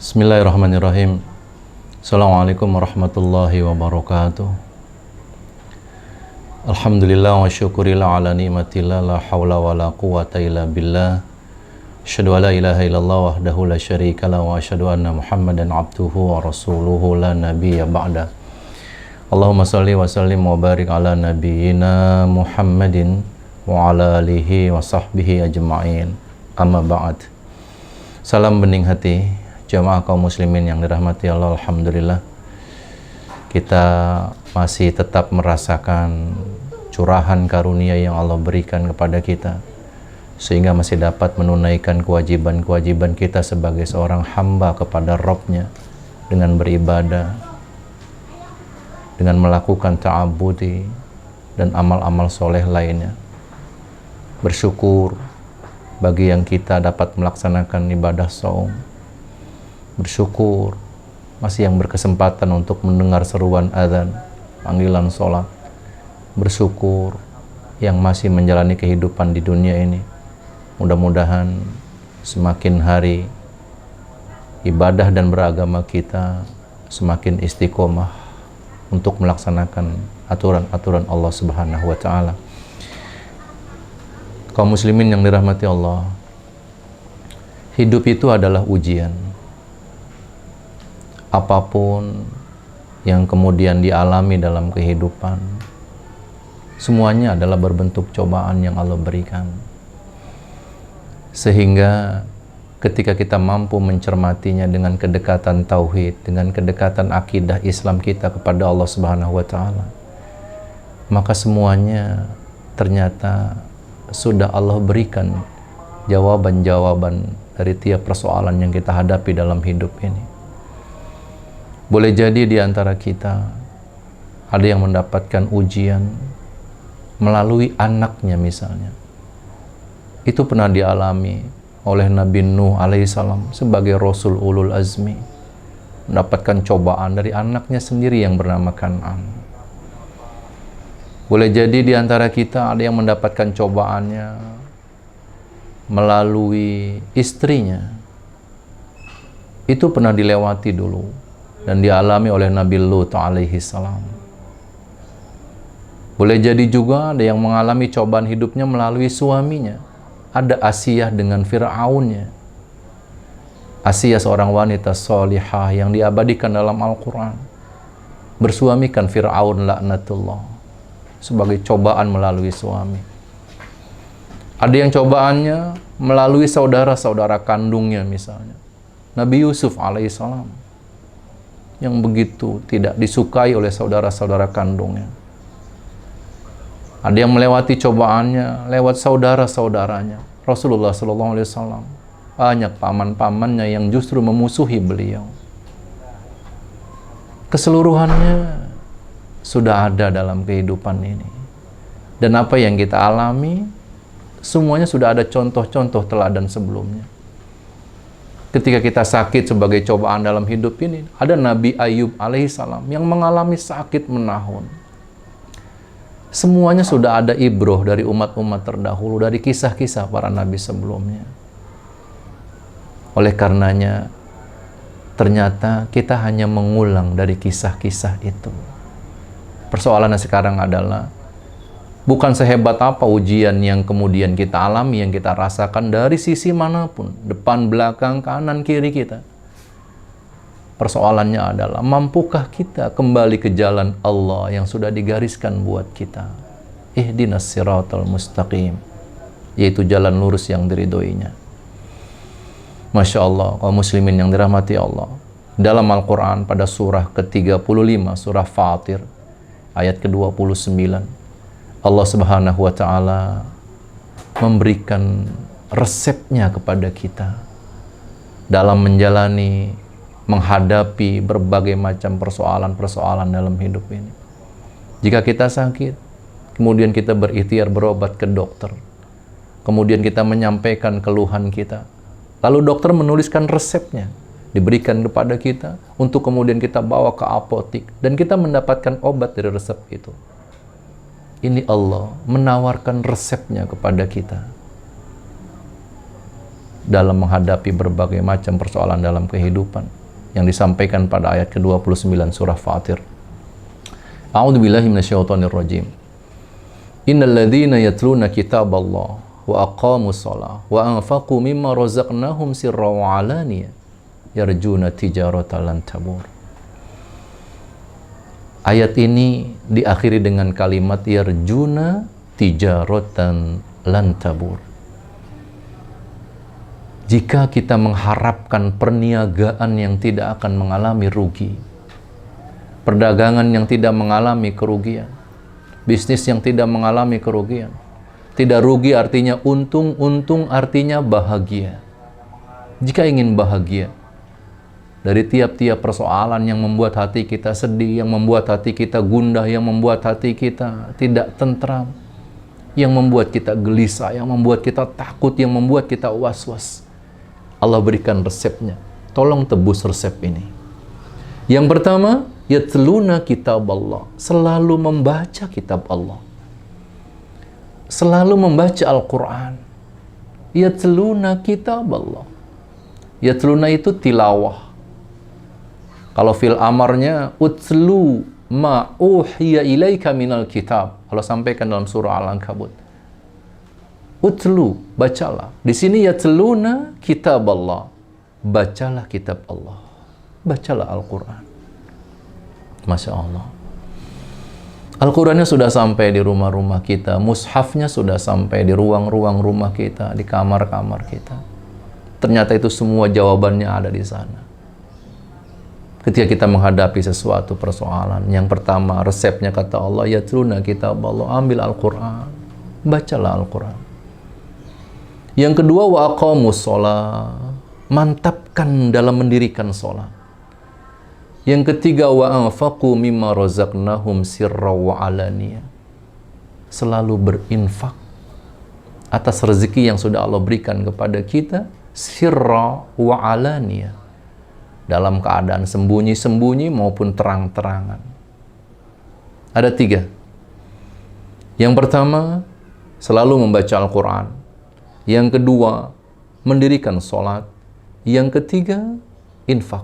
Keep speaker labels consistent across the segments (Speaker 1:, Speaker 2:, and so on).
Speaker 1: Bismillahirrahmanirrahim. Assalamualaikum warahmatullahi wabarakatuh. Alhamdulillah wa syukurillah ala ni'matillah, la hawla wa la quwata illa billah. Asyhadu an la ilaha illallah wahdahu la syarika lah wa asyhadu anna Muhammadan abduhu wa rasuluhu la nabiyya ba'da. Allahumma salli wa sallim wa barik ala nabiyyina Muhammadin wa ala alihi wa sahbihi ajma'in. Amma ba'd. Salam bening hati jamaah kaum muslimin yang dirahmati Allah. Alhamdulillah kita masih tetap merasakan curahan karunia yang Allah berikan kepada kita, sehingga masih dapat menunaikan kewajiban-kewajiban kita sebagai seorang hamba kepada Rabb-Nya dengan beribadah, dengan melakukan ta'abudi dan amal-amal soleh lainnya. Bersyukur bagi yang kita dapat melaksanakan ibadah shaum. Bersyukur masih yang berkesempatan untuk mendengar seruan azan, panggilan sholat. Bersyukur yang masih menjalani kehidupan di dunia ini. Mudah-mudahan semakin hari ibadah dan beragama kita semakin istiqomah untuk melaksanakan aturan-aturan Allah Subhanahu wa Ta'ala. Kaum muslimin yang dirahmati Allah, hidup itu adalah ujian. Apapun yang kemudian dialami dalam kehidupan, semuanya adalah berbentuk cobaan yang Allah berikan. Sehingga ketika kita mampu mencermatinya dengan kedekatan tauhid, dengan kedekatan akidah Islam kita kepada Allah Subhanahu wa Ta'ala, maka semuanya ternyata sudah Allah berikan jawaban-jawaban dari tiap persoalan yang kita hadapi dalam hidup ini. Boleh jadi di antara kita ada yang mendapatkan ujian melalui anaknya misalnya. Itu pernah dialami oleh Nabi Nuh alaihissalam sebagai Rasul Ulul Azmi. Mendapatkan cobaan dari anaknya sendiri yang bernama Kan'an. Boleh jadi di antara kita ada yang mendapatkan cobaannya melalui istrinya. Itu pernah dilewati dulu dan dialami oleh Nabi Lut alaihi salam. Boleh jadi juga ada yang mengalami cobaan hidupnya melalui suaminya. Ada Asiyah dengan Fir'aunnya. Asiyah seorang wanita salihah yang diabadikan dalam Al-Quran, bersuamikan Fir'aun laknatullah sebagai cobaan melalui suami. Ada yang cobaannya melalui saudara-saudara kandungnya misalnya. Nabi Yusuf alaihissalam yang begitu tidak disukai oleh saudara-saudara kandungnya. Ada yang melewati cobaannya lewat saudara-saudaranya. Rasulullah SAW banyak paman-pamannya yang justru memusuhi beliau. Keseluruhannya sudah ada dalam kehidupan ini. Dan apa yang kita alami, semuanya sudah ada contoh-contoh teladan sebelumnya. Ketika kita sakit sebagai cobaan dalam hidup ini, ada Nabi Ayub alaihissalam yang mengalami sakit menahun. Semuanya sudah ada ibroh dari umat-umat terdahulu, dari kisah-kisah para nabi sebelumnya. Oleh karenanya, ternyata kita hanya mengulang dari kisah-kisah itu. Persoalannya sekarang adalah, bukan sehebat apa ujian yang kemudian kita alami, yang kita rasakan dari sisi manapun, depan, belakang, kanan, kiri kita. Persoalannya adalah, mampukah kita kembali ke jalan Allah yang sudah digariskan buat kita? Ihdinas siratal mustaqim, yaitu jalan lurus yang diridhoinya. Masya Allah, kaum muslimin yang dirahmati Allah. Dalam Al-Quran pada surah ke-35, surah Fatir, ayat ke-29, Allah Subhanahu wa Ta'ala memberikan resepnya kepada kita dalam menjalani, menghadapi berbagai macam persoalan-persoalan dalam hidup ini. Jika kita sakit, kemudian kita berikhtiar berobat ke dokter, kemudian kita menyampaikan keluhan kita, lalu dokter menuliskan resepnya, diberikan kepada kita untuk kemudian kita bawa ke apotik dan kita mendapatkan obat dari resep itu. Ini Allah menawarkan resepnya kepada kita. dalam menghadapi berbagai macam persoalan dalam kehidupan yang disampaikan pada ayat ke-29 surah Fatir. A'udzubillahi minasyaitonirrajim. Innal ladzina yatluna kitaballah wa aqamus shalah wa anfaqu mimma razaqnahum sirran wa alaniyah yarjuna tijaratan lan tabur. Ayat ini diakhiri dengan kalimat yarjuna tijaratan lan tabur. Jika kita mengharapkan perniagaan yang tidak akan mengalami rugi, perdagangan yang tidak mengalami kerugian, bisnis yang tidak mengalami kerugian, tidak rugi artinya untung, untung artinya bahagia. Jika ingin bahagia dari tiap-tiap persoalan yang membuat hati kita sedih, yang membuat hati kita gundah, yang membuat hati kita tidak tentram, yang membuat kita gelisah, yang membuat kita takut, yang membuat kita was-was, Allah berikan resepnya. Tolong tebus resep ini. Yang pertama, yatluna kitab Allah, selalu membaca kitab Allah, selalu membaca Al-Quran. Yatluna kitab Allah. Yatluna itu tilawah. Kalau fil amarnya utlu ma uhiya ilaika minal kitab, Allah sampaikan dalam surah Al-Ankabut. Utlu, bacalah. Di sini yatluna kitab Allah, bacalah kitab Allah, bacalah Al-Quran. Masya Allah. Al-Qurannya sudah sampai di rumah-rumah kita, mushafnya sudah sampai di ruang-ruang rumah kita, di kamar-kamar kita. Ternyata itu semua jawabannya ada di sana. Ketika kita menghadapi sesuatu persoalan, yang pertama resepnya kata Allah, yatluna kitab Allah, ambil Al-Quran, bacalah Al-Quran. Yang kedua, wa aqamus shalah, mantapkan dalam mendirikan sholat. Yang ketiga, wa anfaqu mimma razaqnahum sirran wa alaniyah, selalu berinfak atas rezeki yang sudah Allah berikan kepada kita, sirra wa alaniyah, dalam keadaan sembunyi-sembunyi maupun terang-terangan. Ada 3. Yang pertama, selalu membaca Al-Quran. Yang kedua, mendirikan sholat. Yang ketiga, infak.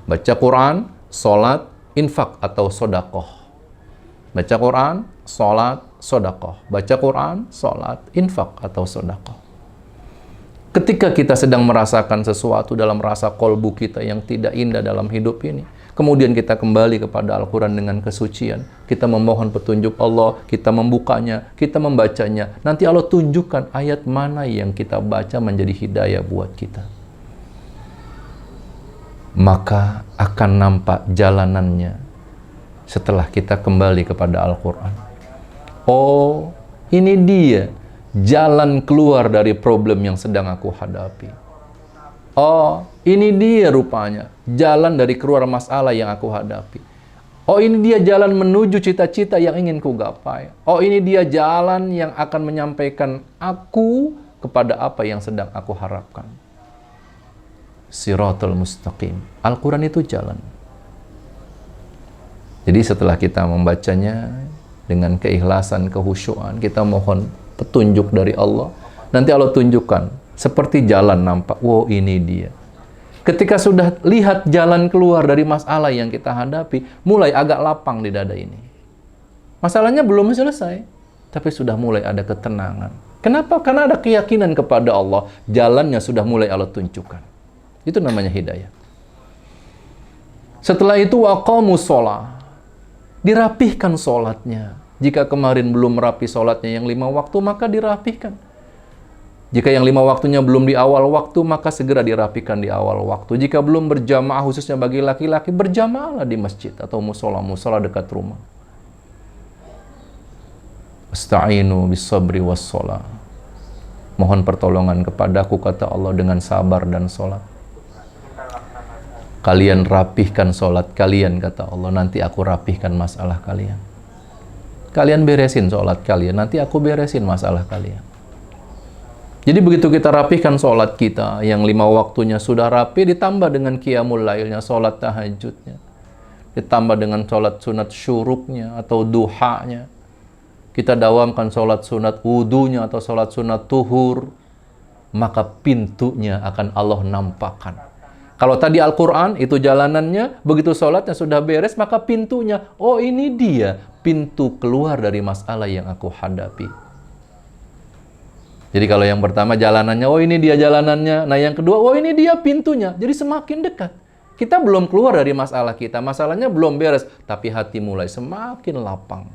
Speaker 1: Baca Quran, sholat, infak atau sodakoh. Baca Quran, sholat, sodakoh. Baca Quran, sholat, infak atau sodakoh. Ketika kita sedang merasakan sesuatu dalam rasa kolbu kita yang tidak indah dalam hidup ini, kemudian kita kembali kepada Al-Quran dengan kesucian, kita memohon petunjuk Allah, kita membukanya, kita membacanya, nanti Allah tunjukkan ayat mana yang kita baca menjadi hidayah buat kita. Maka akan nampak jalanannya setelah kita kembali kepada Al-Quran. Oh, ini dia jalan keluar dari problem yang sedang aku hadapi. Oh, ini dia rupanya jalan dari keluar masalah yang aku hadapi. Oh, ini dia jalan menuju cita-cita yang ingin ku gapai. Oh, ini dia jalan yang akan menyampaikan aku kepada apa yang sedang aku harapkan. Siratul mustaqim. Al-Quran itu jalan. Jadi setelah kita membacanya dengan keikhlasan, kehusyuan, kita mohon petunjuk dari Allah. Nanti Allah tunjukkan seperti jalan nampak. Wow, ini dia. Ketika sudah lihat jalan keluar dari masalah yang kita hadapi, mulai agak lapang di dada ini. Masalahnya belum selesai, tapi sudah mulai ada ketenangan. Kenapa? Karena ada keyakinan kepada Allah. Jalannya sudah mulai Allah tunjukkan. Itu namanya hidayah. Setelah itu waqamus shalah, dirapihkan sholatnya. Jika kemarin belum merapi sholatnya yang 5 waktu, maka dirapihkan. Jika yang 5 waktunya belum di awal waktu, maka segera dirapikan di awal waktu. Jika belum berjamaah, khususnya bagi laki-laki, berjamaahlah di masjid atau musola dekat rumah. Asta'inu bis-sabri was-sholah. Mohon pertolongan kepadaku, kata Allah, dengan sabar dan sholat. Kalian rapihkan sholat kalian, kata Allah, nanti aku rapihkan masalah kalian. Kalian beresin sholat kalian, nanti aku beresin masalah kalian. Jadi begitu kita rapihkan sholat kita, yang 5 waktunya sudah rapi, ditambah dengan qiyamul lailnya, sholat tahajudnya, ditambah dengan sholat sunat syuruknya atau duhanya, kita dawamkan sholat sunat wudunya atau sholat sunat tuhur, maka pintunya akan Allah nampakkan. Kalau tadi Al-Quran itu jalanannya, begitu sholatnya sudah beres, maka pintunya, oh ini dia pintu keluar dari masalah yang aku hadapi. Jadi kalau yang pertama jalanannya, oh ini dia jalanannya. Nah yang kedua, oh ini dia pintunya. Jadi semakin dekat. Kita belum keluar dari masalah kita. Masalahnya belum beres. Tapi hati mulai semakin lapang.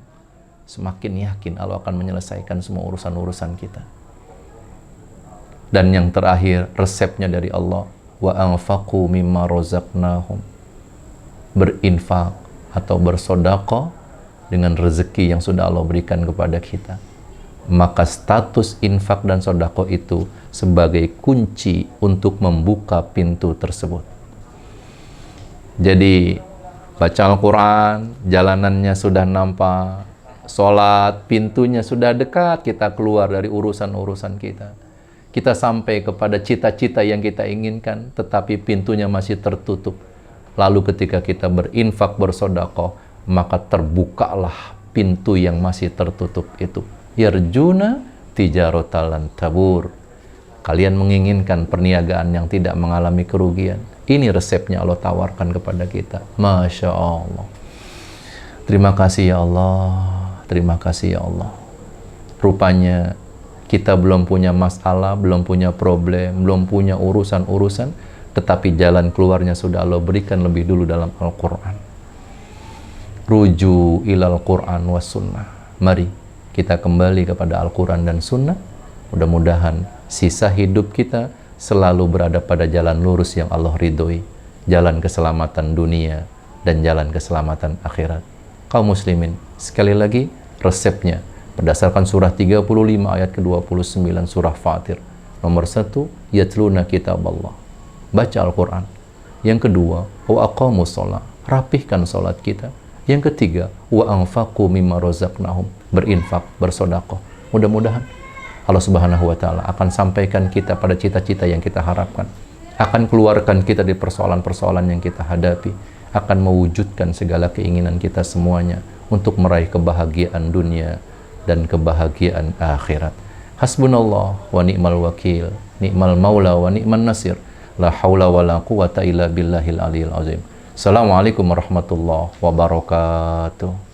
Speaker 1: Semakin yakin Allah akan menyelesaikan semua urusan-urusan kita. Dan yang terakhir, resepnya dari Allah. Wa anfaqu mimma razaqnahum. Berinfak atau bersedekah dengan rezeki yang sudah Allah berikan kepada kita. Maka status infak dan sedekah itu sebagai kunci untuk membuka pintu tersebut. Jadi baca Al-Quran, jalanannya sudah nampak, sholat, pintunya sudah dekat, kita keluar dari urusan-urusan kita. Kita sampai kepada cita-cita yang kita inginkan, tetapi pintunya masih tertutup. Lalu ketika kita berinfak, bersedekah, maka terbukalah pintu yang masih tertutup itu. Yarjuna tijaratan tabur. Kalian menginginkan perniagaan yang tidak mengalami kerugian. Ini resepnya Allah tawarkan kepada kita. Masya Allah. Terima kasih ya Allah. Terima kasih ya Allah. Rupanya kita belum punya masalah, belum punya problem, belum punya urusan-urusan, tetapi jalan keluarnya sudah Allah berikan lebih dulu dalam Al-Quran. Ruju ilal Quran was sunnah. Mari kita kembali kepada Al-Quran dan Sunnah. Mudah-mudahan sisa hidup kita selalu berada pada jalan lurus yang Allah ridhoi. Jalan keselamatan dunia dan jalan keselamatan akhirat. Kaum muslimin, sekali lagi resepnya berdasarkan surah 35 ayat ke-29 surah Fatir. Nomor 1, yatluna kitab Allah. Baca Al-Quran. Yang kedua, wa aqamus shalah. Rapihkan salat kita. Yang ketiga, wa anfaqu mimma razaqnahum. Berinfak, bersedekah. Mudah-mudahan Allah Subhanahu wa taala akan sampaikan kita pada cita-cita yang kita harapkan. Akan keluarkan kita di persoalan-persoalan yang kita hadapi. Akan mewujudkan segala keinginan kita semuanya untuk meraih kebahagiaan dunia dan kebahagiaan akhirat. Hasbunallah wa ni'mal wakil, ni'mal maula wa ni'man nasir. La haula wa la quwata illa billahil aliyil azim. Assalamualaikum warahmatullahi wabarakatuh.